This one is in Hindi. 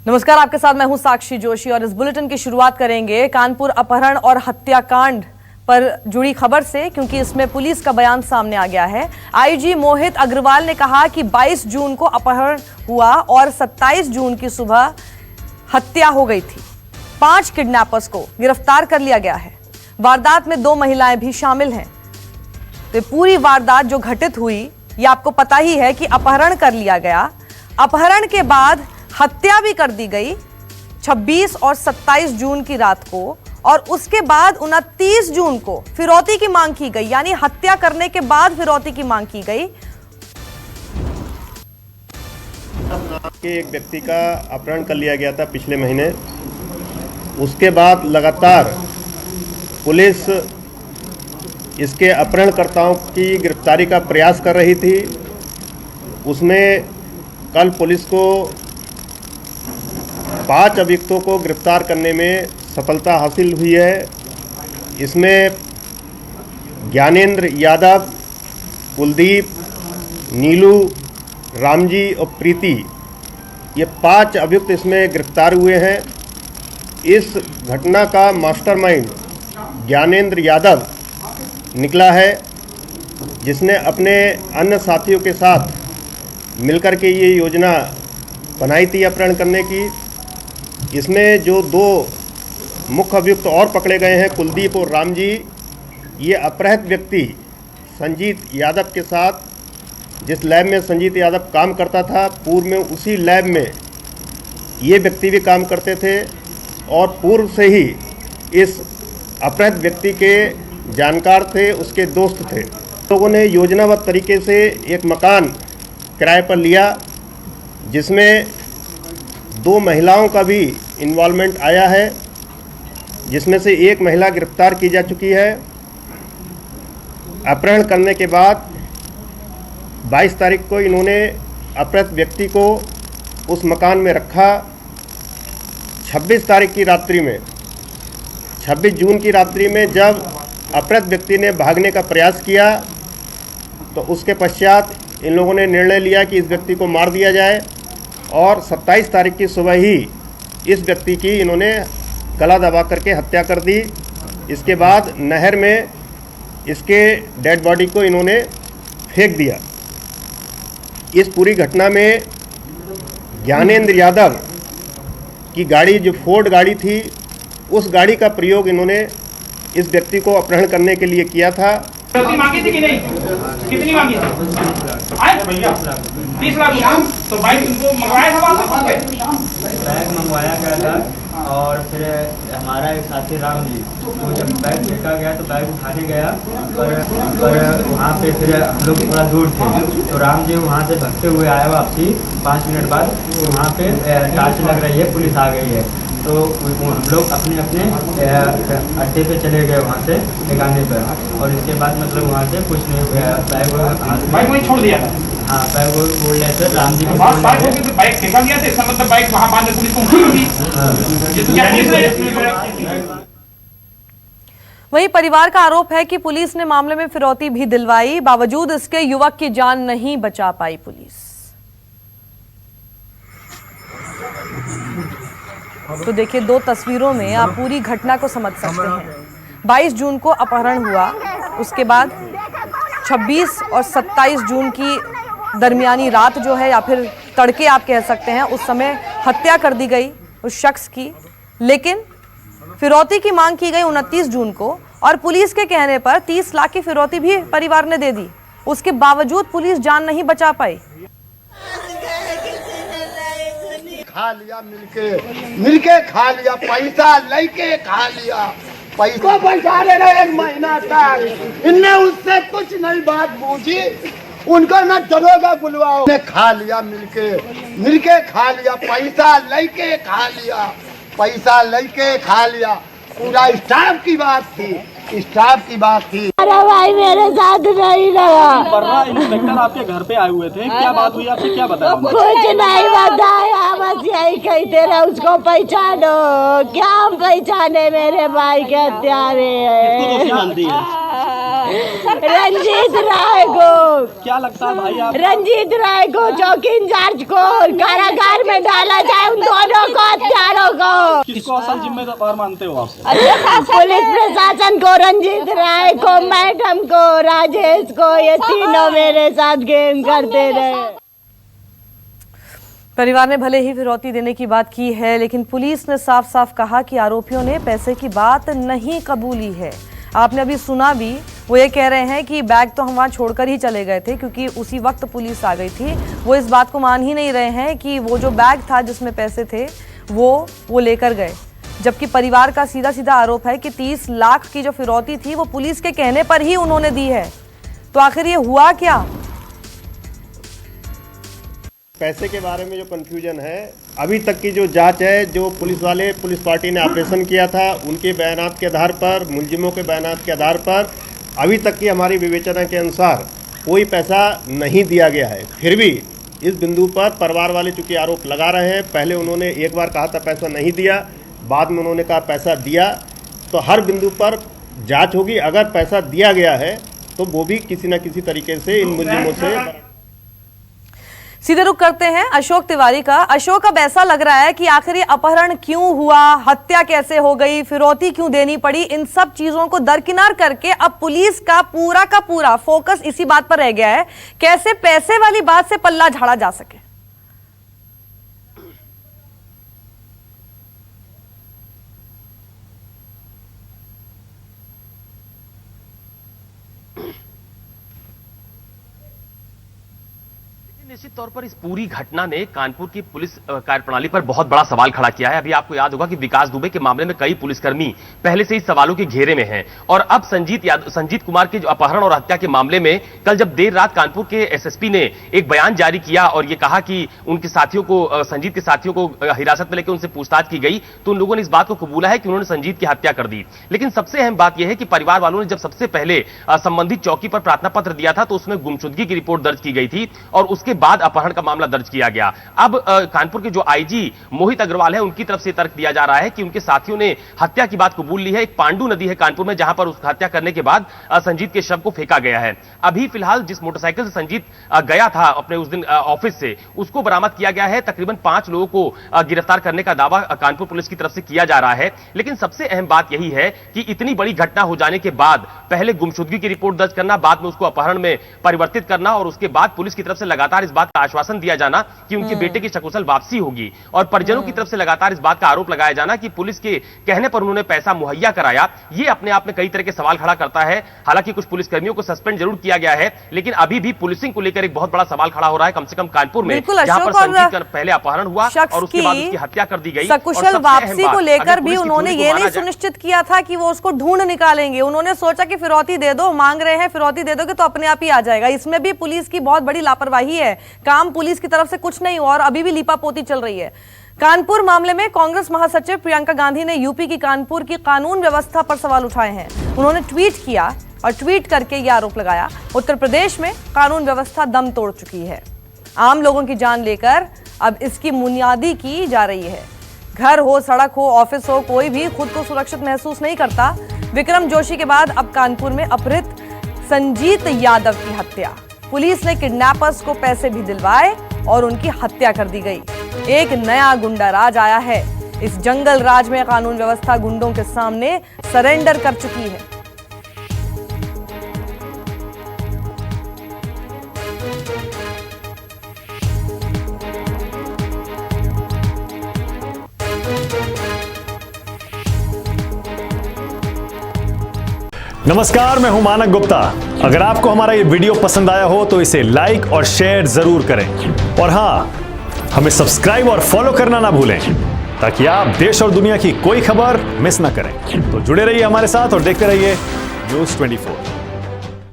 नमस्कार, आपके साथ मैं हूं साक्षी जोशी और इस बुलेटिन की शुरुआत करेंगे कानपुर अपहरण और हत्याकांड पर जुड़ी खबर से, क्योंकि इसमें पुलिस का बयान सामने आ गया है। आईजी मोहित अग्रवाल ने कहा कि 22 जून को अपहरण हुआ और 27 जून की सुबह हत्या हो गई थी। 5 किडनैपर्स को गिरफ्तार कर लिया गया है। वारदात में 2 महिलाएं भी शामिल हैं। तो पूरी वारदात जो घटित हुई, ये आपको पता ही है कि अपहरण कर लिया गया, अपहरण के बाद हत्या भी कर दी गई 26 और 27 जून की रात को, और उसके बाद 29 जून को फिरौती की मांग की गई, यानी हत्या करने के बाद फिरौती की मांग की गई। एक व्यक्ति का अपहरण कर लिया गया था पिछले महीने। उसके बाद लगातार पुलिस इसके अपहरणकर्ताओं की गिरफ्तारी का प्रयास कर रही थी। उसमें कल पुलिस को 5 अभियुक्तों को गिरफ्तार करने में सफलता हासिल हुई है। इसमें ज्ञानेंद्र यादव, कुलदीप, नीलू, रामजी और प्रीति, ये 5 अभियुक्त इसमें गिरफ्तार हुए हैं। इस घटना का मास्टरमाइंड ज्ञानेंद्र यादव निकला है, जिसने अपने अन्य साथियों के साथ मिलकर के ये योजना बनाई थी अपहरण करने की। इसमें जो 2 मुख्य अभियुक्त और पकड़े गए हैं, कुलदीप और रामजी, ये अपहृत व्यक्ति संजीत यादव के साथ, जिस लैब में संजीत यादव काम करता था, पूर्व में उसी लैब में ये व्यक्ति भी काम करते थे और पूर्व से ही इस अपहृत व्यक्ति के जानकार थे, उसके दोस्त थे। लोगों ने योजनाबद्ध तरीके से एक मकान किराए पर लिया, जिसमें 2 महिलाओं का भी इन्वॉल्वमेंट आया है, जिसमें से एक महिला गिरफ्तार की जा चुकी है। अपहरण करने के बाद 22 तारीख को इन्होंने अपहृत व्यक्ति को उस मकान में रखा। 26 तारीख की रात्रि में, 26 जून की रात्रि में जब अपहृत व्यक्ति ने भागने का प्रयास किया, तो उसके पश्चात इन लोगों ने निर्णय लिया कि इस व्यक्ति को मार दिया जाए, और 27 तारीख की सुबह ही इस व्यक्ति की इन्होंने गला दबा करके हत्या कर दी। इसके बाद नहर में इसके डेड बॉडी को इन्होंने फेंक दिया। इस पूरी घटना में ज्ञानेंद्र यादव की गाड़ी, जो फोर्ड गाड़ी थी, उस गाड़ी का प्रयोग इन्होंने इस व्यक्ति को अपहरण करने के लिए किया था। मांगी थी कि नहीं? कितनी मांगी थी? आए भैया 30 लाख। तो बाइक उनको मंगवाया था वापस? बैग मंगवाया गया था, और फिर हमारा एक साथी राम जी, वो जब बैग फेंका गया तो बैग उठाने गया, पर वहाँ पे फिर हम लोग थोड़ा दूर थे, तो राम जी वहाँ से भगते हुए आया वापसी 5 मिनट बाद। तो वहाँ पे टार्च लग रही है, पुलिस आ गई है, तो हम लोग अपने अपने अड्डे पे चले गए वहाँ से ठिकाने पर, और इसके बाद मतलब वहाँ से कुछ नहीं हुआ। बाइक वहीं छोड़ दिया था? हाँ, बैग वो बोल रहे थे राम जी को। बाइक फेंका गया था, इसका मतलब बाइक वहाँ बाद में पुलिस को उठी थी। वहीं परिवार का आरोप है कि पुलिस ने मामले में फिरौती भी दिलवाई, बावजूद इसके युवक की जान नहीं बचा पाई पुलिस। तो देखिए, 2 तस्वीरों में आप पूरी घटना को समझ सकते हैं। 22 जून को अपहरण हुआ, उसके बाद 26 और 27 जून की दरमियानी रात जो है, या फिर तड़के आप कह सकते हैं, उस समय हत्या कर दी गई उस शख्स की। लेकिन फिरौती की मांग की गई 29 जून को, और पुलिस के कहने पर 30 लाख की फिरौती भी परिवार ने दे दी। उसके बावजूद पुलिस जान नहीं बचा पाई। खा लिया, मिलके खा लिया, पैसा लेके खा लिया, पैसा बैठा रहे 1 महीना तक। इनने उससे कुछ नहीं बात पूछी, उनको न दरोगा बुलवाओ। ने खा लिया, मिलके खा लिया, पैसा लेके खा लिया, पैसा लेके खा लिया। पूरा स्टाफ की बात थी, स्टाफ की बात थी। अरे भाई मेरे साथ नहीं लगा। इंस्पेक्टर आपके घर पे आए हुए थे, क्या बात हुई, आपसे क्या बताया? कुछ नहीं बताया, बस यही कहते रहे उसको पहचानो। क्या हम पहचाने, मेरे भाई के हत्यारे हैं। रंजीत राय को। क्या लगता है भाई आप? रंजीत राय को चौकी इंचार्ज को कारागार में डाला जाए, उन दोनों को किसको असल जिम्मेदार मानते हो आप? पुलिस प्रशासन को, रंजीत राय को, मैडम को, राजेश को, ये तीनों मेरे साथ गेम करते रहे। परिवार ने भले ही फिरौती देने की बात की है, लेकिन पुलिस ने साफ साफ कहा कि आरोपियों ने पैसे की बात नहीं कबूली है। आपने अभी सुना भी, वो ये कह रहे हैं कि बैग तो हम वहाँ छोड़कर ही चले गए थे क्योंकि उसी वक्त पुलिस आ गई थी। वो इस बात को मान ही नहीं रहे हैं कि वो जो बैग था जिसमें पैसे थे वो लेकर गए, जबकि परिवार का सीधा सीधा आरोप है कि 30 लाख की जो फिरौती थी वो पुलिस के कहने पर ही उन्होंने दी है। तो आखिर ये हुआ क्या? पैसे के बारे में जो कंफ्यूजन है, अभी तक की जो जांच है, जो पुलिस पार्टी ने ऑपरेशन किया था उनके बयानात के आधार पर, मुलजिमों के बयानात के आधार पर अभी तक की हमारी विवेचना के अनुसार कोई पैसा नहीं दिया गया है। फिर भी इस बिंदु पर परिवार वाले चूंकि आरोप लगा रहे हैं, पहले उन्होंने एक बार कहा था पैसा नहीं दिया, बाद में उन्होंने कहा पैसा दिया, तो हर बिंदु पर जांच होगी। अगर पैसा दिया गया है तो वो भी किसी न किसी तरीके से इन मुलजिमों से। सीधे रुख करते हैं अशोक तिवारी का। अशोक, अब ऐसा लग रहा है कि आखिर ये अपहरण क्यों हुआ, हत्या कैसे हो गई, फिरौती क्यों देनी पड़ी, इन सब चीजों को दरकिनार करके अब पुलिस का पूरा फोकस इसी बात पर रह गया है, कैसे पैसे वाली बात से पल्ला झाड़ा जा सके। निश्चित तौर पर इस पूरी घटना ने कानपुर की पुलिस कार्यप्रणाली पर बहुत बड़ा सवाल खड़ा किया है। अभी आपको याद होगा कि विकास दुबे के मामले में कई पुलिसकर्मी पहले से ही सवालों के घेरे में हैं और अब संजीत कुमार के जो अपहरण और हत्या के मामले में कल जब देर रात कानपुर के एसएसपी ने एक बयान जारी किया और यह कहा कि उनके साथियों को, संजीत के साथियों को हिरासत में लेकर उनसे पूछताछ की गई, तो उन लोगों ने इस बात को कबूला है कि उन्होंने संजीत की हत्या कर दी। लेकिन सबसे अहम बात यह है कि परिवार वालों ने जब सबसे पहले संबंधित चौकी पर प्रार्थना पत्र दिया था तो उसमें गुमशुदगी की रिपोर्ट दर्ज की गई थी और उसके बाद अपहरण का मामला दर्ज किया गया। अब कानपुर के जो आईजी मोहित अग्रवाल है उनकी तरफ से तर्क दिया जा रहा है कि उनके साथियों ने हत्या की बात कबूल ली है। एक पांडु नदी है कानपुर में जहां पर उसकी हत्या करने के बाद संजीत के शव को फेंका गया है। अभी फिलहाल जिस मोटरसाइकिल से संजीत गया था अपने उस दिन ऑफिस से, उसको बरामद किया गया है। तकरीबन 5 लोगों को गिरफ्तार करने का दावा कानपुर पुलिस की तरफ से किया जा रहा है। लेकिन सबसे अहम बात यही है कि इतनी बड़ी घटना हो जाने के बाद पहले गुमशुदगी की रिपोर्ट दर्ज करना, बाद में उसको अपहरण में परिवर्तित करना और उसके बाद पुलिस की तरफ से लगातार इस बात का आश्वासन दिया जाना कि उनके बेटे की सकुशल वापसी होगी और परिजनों की तरफ से लगातार इस बात का आरोप लगाया जाना कि पुलिस के कहने पर उन्होंने पैसा मुहैया कराया, ये अपने आप में कई तरह के सवाल खड़ा करता है। हालांकि कुछ पुलिसकर्मियों को सस्पेंड जरूर किया गया है, लेकिन अभी भी पुलिसिंग को लेकर एक बहुत बड़ा सवाल खड़ा हो रहा है, कम से कम कानपुर में, जहां पर संजीत का पहले अपहरण हुआ और उसके बाद उसकी हत्या कर दी गई। सकुशल वापसी को लेकर भी उन्होंने ये नहीं सुनिश्चित किया था कि वो उसको ढूंढ निकालेंगे। उन्होंने सोचा कि फिरौती दे दो, मांग रहे हैं, फिरौती दे दोगे तो अपने आप ही आ जाएगा। इसमें भी पुलिस की बहुत बड़ी लापरवाही है, काम पुलिस की तरफ से कुछ नहीं हुआ और अभी भी लीपापोती चल रही है। कानपुर मामले में कांग्रेस महासचिव प्रियंका गांधी ने यूपी की कानपुर की कानून व्यवस्था पर सवाल उठाए हैं। उन्होंने ट्वीट किया और ट्वीट करके यह आरोप लगाया, उत्तर प्रदेश में कानून व्यवस्था दम तोड़ चुकी है। आम लोगों की जान लेकर अब इसकी बुनियादी की जा रही है। घर हो, सड़क हो, ऑफिस हो, कोई भी खुद को सुरक्षित महसूस नहीं करता। विक्रम जोशी के बाद अब कानपुर में अपहृत संजीत यादव की हत्या, पुलिस ने किडनैपर्स को पैसे भी दिलवाए और उनकी हत्या कर दी गई। एक नया गुंडा राज आया है। इस जंगल राज में कानून व्यवस्था गुंडों के सामने सरेंडर कर चुकी है। नमस्कार, मैं हूं मानक गुप्ता। अगर आपको हमारा ये वीडियो पसंद आया हो तो इसे लाइक और शेयर जरूर करें और हाँ, हमें सब्सक्राइब और फॉलो करना ना भूलें ताकि आप देश और दुनिया की कोई खबर मिस ना करें। तो जुड़े रहिए हमारे साथ और देखते रहिए News 24।